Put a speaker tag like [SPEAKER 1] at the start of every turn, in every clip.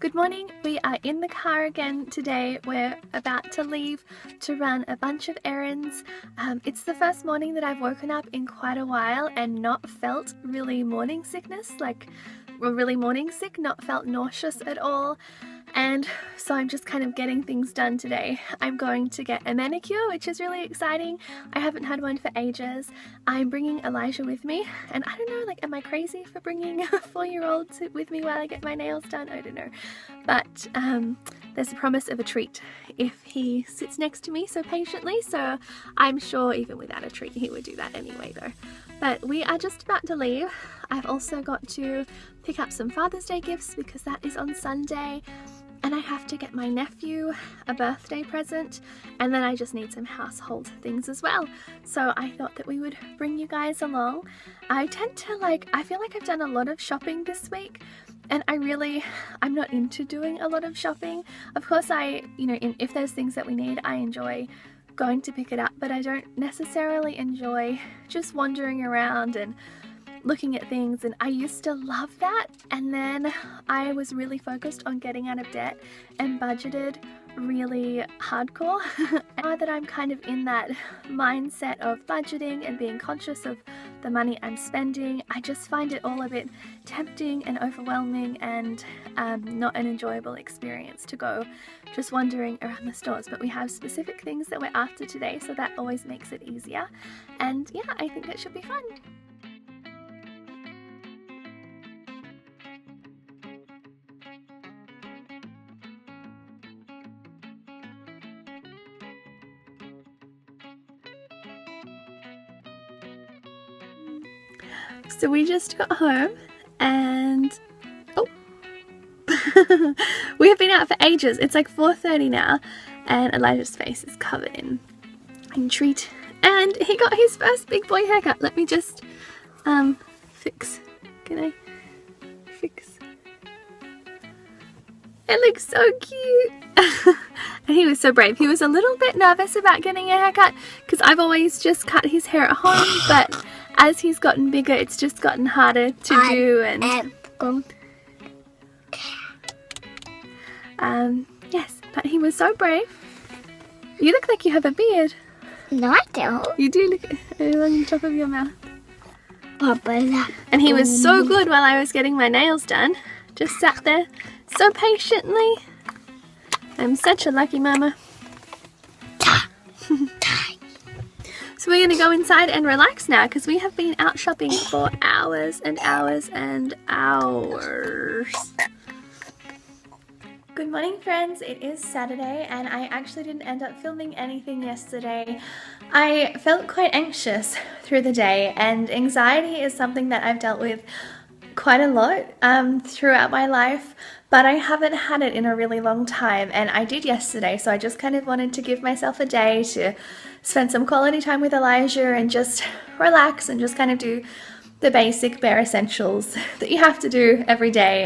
[SPEAKER 1] Good morning, we are in the car again today. We're about to leave to run a bunch of errands. It's the first morning that I've woken up in quite a while and not felt really morning sickness, not felt nauseous at all. And so I'm just kind of getting things done today. I'm going to get a manicure, which is really exciting. I haven't had one for ages. I'm bringing Elijah with me, and I don't know, like, am I crazy for bringing a 4-year-old with me while I get my nails done? I don't know. But there's a promise of a treat if he sits next to me so patiently, so I'm sure even without a treat he would do that anyway though. But we are just about to leave. I've also got to pick up some Father's Day gifts because that is on Sunday. And I have to get my nephew a birthday present, and then I just need some household things as well. So I thought that we would bring you guys along. I tend to I feel like I've done a lot of shopping this week, and I'm not into doing a lot of shopping. Of course if there's things that we need, I enjoy going to pick it up, but I don't necessarily enjoy just wandering around and looking at things. And I used to love that, and then I was really focused on getting out of debt and budgeted really hardcore. Now that I'm kind of in that mindset of budgeting and being conscious of the money I'm spending, I just find it all a bit tempting and overwhelming and not an enjoyable experience to go just wandering around the stores. But we have specific things that we're after today, so that always makes it easier. And yeah, I think it should be fun. So we just got home and we have been out for ages. It's like 4:30 now, and Elijah's face is covered in treat, and he got his first big boy haircut. Let me just fix. Can I fix? It looks so cute. And he was so brave. He was a little bit nervous about getting a haircut because I've always just cut his hair at home, but as he's gotten bigger, it's just gotten harder to do. And yes, but he was so brave. You look like you have a beard.
[SPEAKER 2] No, I don't.
[SPEAKER 1] You do look along the top of your mouth. And he was so good while I was getting my nails done. Just sat there so patiently. I'm such a lucky mama. So we're going to go inside and relax now because we have been out shopping for hours and hours and hours. Good morning, friends. It is Saturday and I actually didn't end up filming anything yesterday. I felt quite anxious through the day, and anxiety is something that I've dealt with quite a lot throughout my life, but I haven't had it in a really long time, and I did yesterday. So I just kind of wanted to give myself a day to spend some quality time with Elijah and just relax and just kind of do the basic bare essentials that you have to do every day.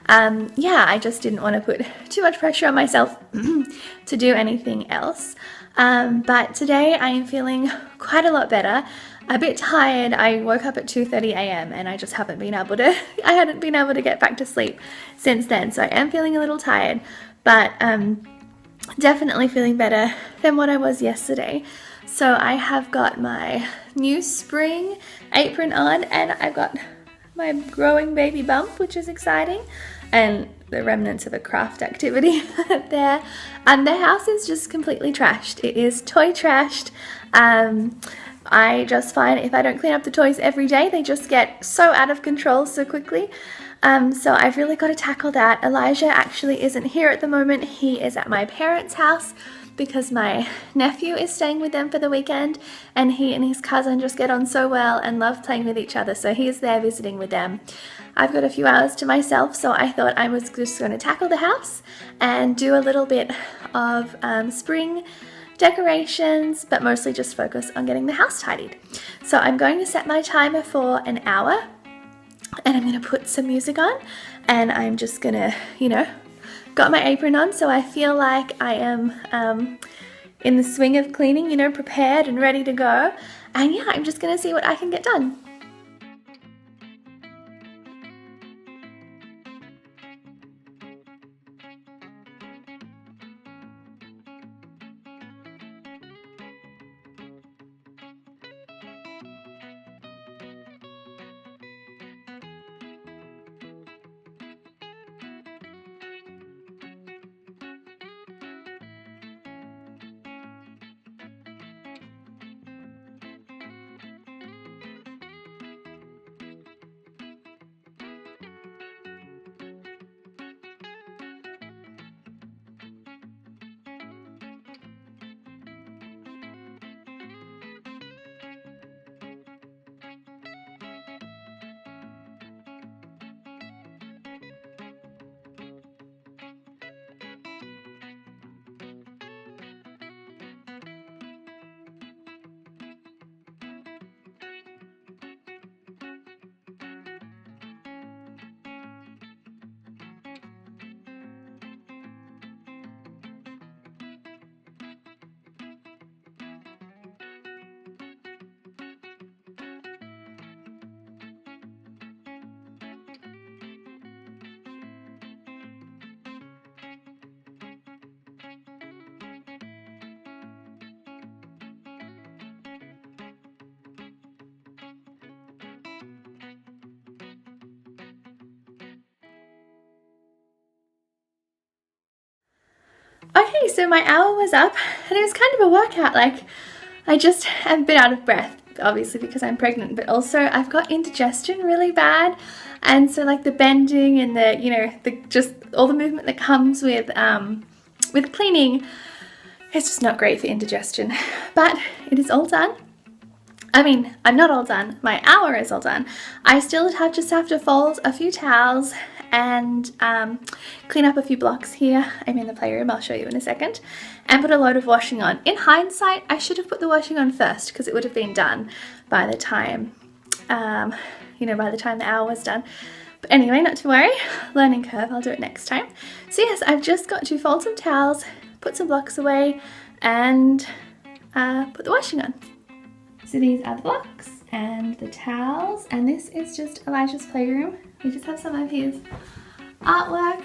[SPEAKER 1] And yeah, I just didn't want to put too much pressure on myself to do anything else. But today I am feeling quite a lot better. A bit tired. I woke up at 2:30 a.m. and I just hadn't been able to get back to sleep since then. So I am feeling a little tired, but definitely feeling better than what I was yesterday. So I have got my new spring apron on, and I've got my growing baby bump, which is exciting, and the remnants of a craft activity there. And the house is just completely trashed. It is toy trashed. I just find if I don't clean up the toys every day, they just get so out of control so quickly. So I've really got to tackle that. Elijah actually isn't here at the moment. He is at my parents' house because my nephew is staying with them for the weekend, and he and his cousin just get on so well and love playing with each other. So he is there visiting with them. I've got a few hours to myself, so I thought I was just going to tackle the house and do a little bit of spring decorations, but mostly just focus on getting the house tidied. So I'm going to set my timer for an hour, and I'm going to put some music on, and I'm just going to, got my apron on so I feel like I am in the swing of cleaning, prepared and ready to go. And yeah, I'm just going to see what I can get done. Okay, so my hour was up and it was kind of a workout. Like, I just am a bit out of breath, obviously because I'm pregnant, but also I've got indigestion really bad. And so like the bending and the, you know, the just all the movement that comes with cleaning, it's just not great for indigestion. But it is all done. I mean, I'm not all done. My hour is all done. I still just have to fold a few towels and clean up a few blocks here. I'm in the playroom, I'll show you in a second, and put a load of washing on. In hindsight, I should have put the washing on first because it would have been done by the time, you know, by the time the hour was done. But anyway, not to worry, learning curve, I'll do it next time. So yes, I've just got to fold some towels, put some blocks away, and put the washing on. So these are the blocks and the towels, and this is just Elijah's playroom. We just have some of his artwork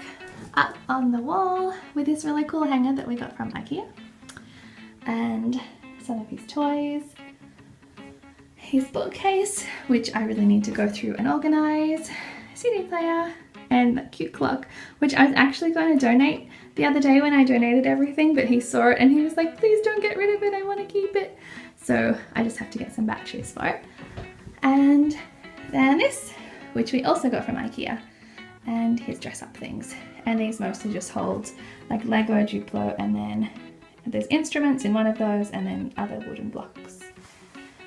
[SPEAKER 1] up on the wall with this really cool hanger that we got from IKEA, and some of his toys, his bookcase, which I really need to go through and organize, CD player, and that cute clock, which I was actually going to donate the other day when I donated everything, but he saw it and he was like, please don't get rid of it, I want to keep it. So I just have to get some batteries for it. And then this, which we also got from IKEA, and his dress up things. And these mostly just hold like Lego, Duplo, and then there's instruments in one of those, and then other wooden blocks.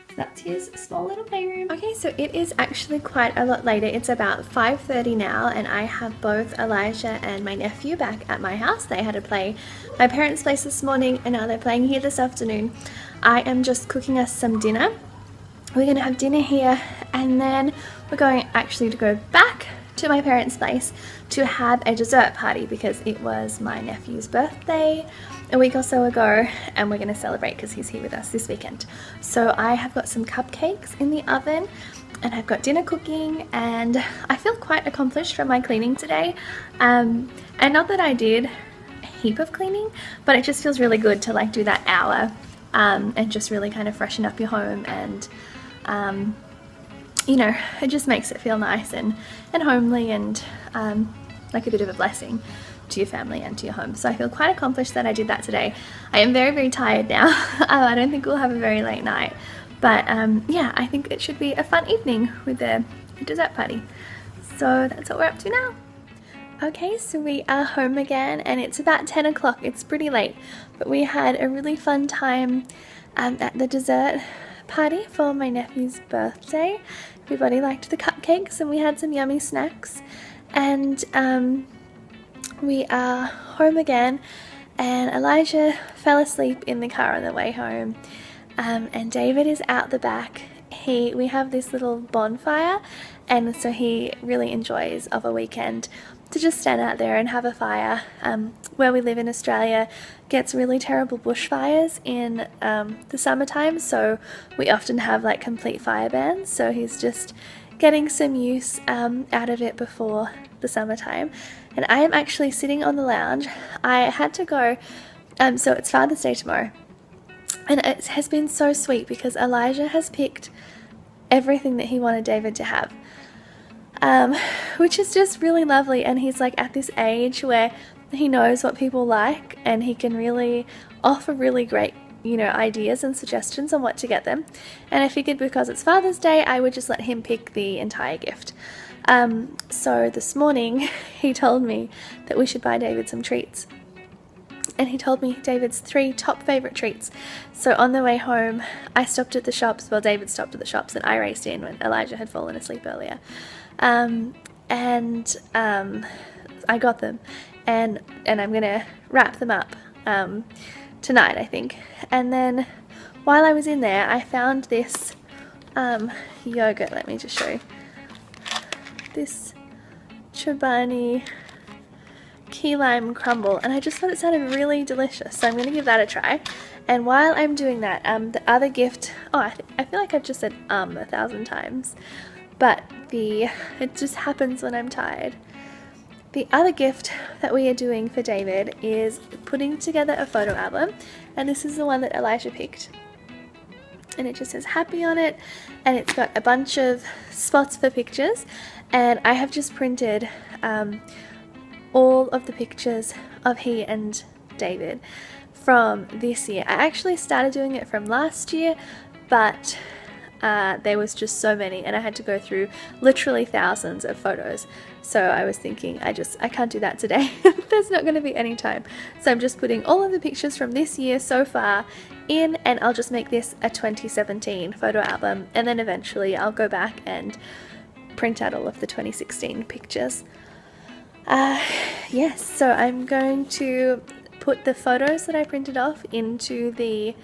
[SPEAKER 1] So that's his small little playroom. Okay, so it is actually quite a lot later. It's about 5:30 now, and I have both Elijah and my nephew back at my house. They had to play my parents' place this morning, and now they're playing here this afternoon. I am just cooking us some dinner. We're gonna have dinner here, and then we're going actually to go back to my parents' place to have a dessert party because it was my nephew's birthday a week or so ago, and we're going to celebrate because he's here with us this weekend. So I have got some cupcakes in the oven, and I've got dinner cooking, and I feel quite accomplished from my cleaning today. And not that I did a heap of cleaning, but it just feels really good to like do that hour and just really kind of freshen up your home, and you know, it just makes it feel nice and homely, and like a bit of a blessing to your family and to your home. So I feel quite accomplished that I did that today. I am very, very tired now. I don't think we'll have a very late night, but yeah, I think it should be a fun evening with the dessert party. So that's what we're up to now. Okay, so we are home again, and it's about 10 o'clock. It's pretty late, but we had a really fun time at the dessert party for my nephew's birthday. Everybody liked the cupcakes, and we had some yummy snacks, and we are home again, and Elijah fell asleep in the car on the way home, and David is out the back. We have this little bonfire, and so he really enjoys of a weekend to just stand out there and have a fire. Where we live in Australia gets really terrible bushfires in the summertime, so we often have like complete fire bans, so he's just getting some use out of it before the summertime. And I am actually sitting on the lounge. I had to go, so it's Father's Day tomorrow, and it has been so sweet because Elijah has picked everything that he wanted David to have, which is just really lovely. And he's like at this age where he knows what people like, and he can really offer really great, you know, ideas and suggestions on what to get them. And I figured because it's Father's Day, I would just let him pick the entire gift. So this morning he told me that we should buy David some treats, and he told me David's 3 top favourite treats. So on the way home I stopped at the shops, well David stopped at the shops, and I raced in when Elijah had fallen asleep earlier, and I got them, and I'm gonna wrap them up tonight, I think. And then while I was in there I found this yogurt. Let me just show you. This Chobani key lime crumble, and I just thought it sounded really delicious, so I'm going to give that a try. And while I'm doing that, the other gift, I feel like I've just said 1,000 times, but it just happens when I'm tired. The other gift that we are doing for David is putting together a photo album, and this is the one that Elijah picked. And it just says happy on it, and it's got a bunch of spots for pictures, and I have just printed all of the pictures of he and David from this year. I actually started doing it from last year, but there was just so many and I had to go through literally thousands of photos. So I was thinking I can't do that today. There's not going to be any time. So I'm just putting all of the pictures from this year so far in, and I'll just make this a 2017 photo album, and then eventually I'll go back and print out all of the 2016 pictures. Yes, so I'm going to put the photos that I printed off into the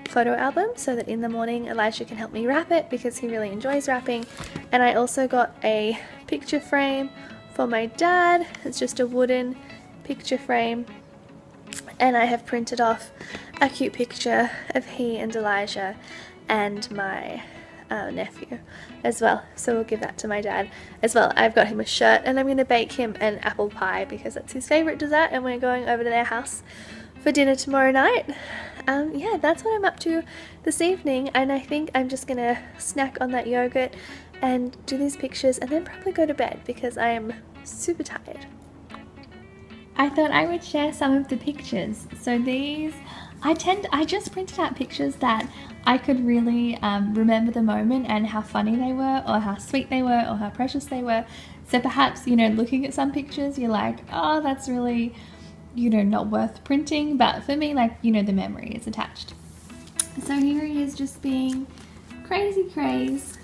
[SPEAKER 1] photo album so that in the morning Elijah can help me wrap it because he really enjoys wrapping. And I also got a picture frame for my dad. It's just a wooden picture frame, and I have printed off a cute picture of he and Elijah and my nephew as well, so we'll give that to my dad as well. I've got him a shirt and I'm going to bake him an apple pie because that's his favourite dessert, and we're going over to their house for dinner tomorrow night. Yeah, that's what I'm up to this evening, and I think I'm just going to snack on that yogurt and do these pictures and then probably go to bed because I am super tired. I thought I would share some of the pictures. So these, I just printed out pictures that I could really remember the moment and how funny they were, or how sweet they were, or how precious they were. So perhaps, you know, looking at some pictures, you're like, oh, that's really, you know, not worth printing. But for me, like, you know, the memory is attached. So here he is just being crazy craze.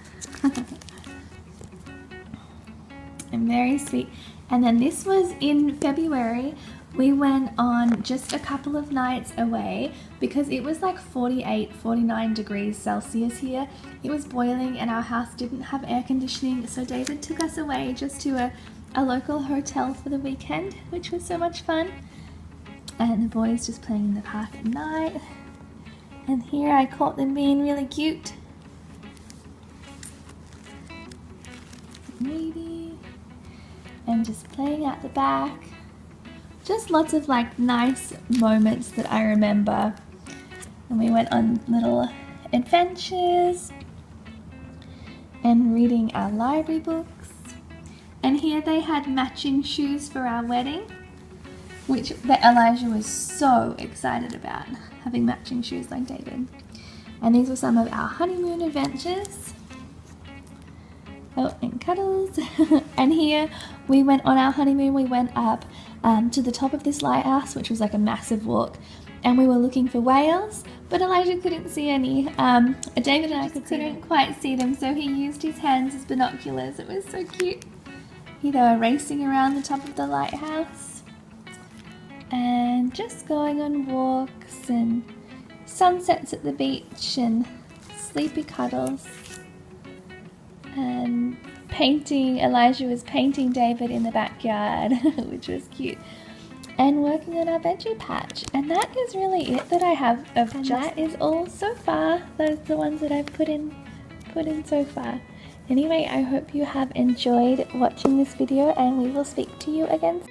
[SPEAKER 1] And very sweet. And then this was in February. We went on just a couple of nights away because it was like 48, 49 degrees Celsius here. It was boiling and our house didn't have air conditioning, so David took us away just to a local hotel for the weekend, which was so much fun. And the boys just playing in the park at night. And here I caught them being really cute. Reading and just playing out the back. Just lots of like nice moments that I remember. And we went on little adventures and reading our library books. And here they had matching shoes for our wedding, which Elijah was so excited about, having matching shoes like David. And these were some of our honeymoon adventures. Oh, and cuddles. And here we went on our honeymoon. We went up to the top of this lighthouse, which was like a massive walk, and we were looking for whales, but Elijah couldn't see any. David and I couldn't quite see them, so he used his hands as binoculars. It was so cute. Here they were racing around the top of the lighthouse and just going on walks and sunsets at the beach and sleepy cuddles. And painting, Elijah was painting David in the backyard, which was cute, and working on our veggie patch. And that is really it that I have of just. That is all so far. Those are the ones that I've put in so far. Anyway, I hope you have enjoyed watching this video, and we will speak to you again soon.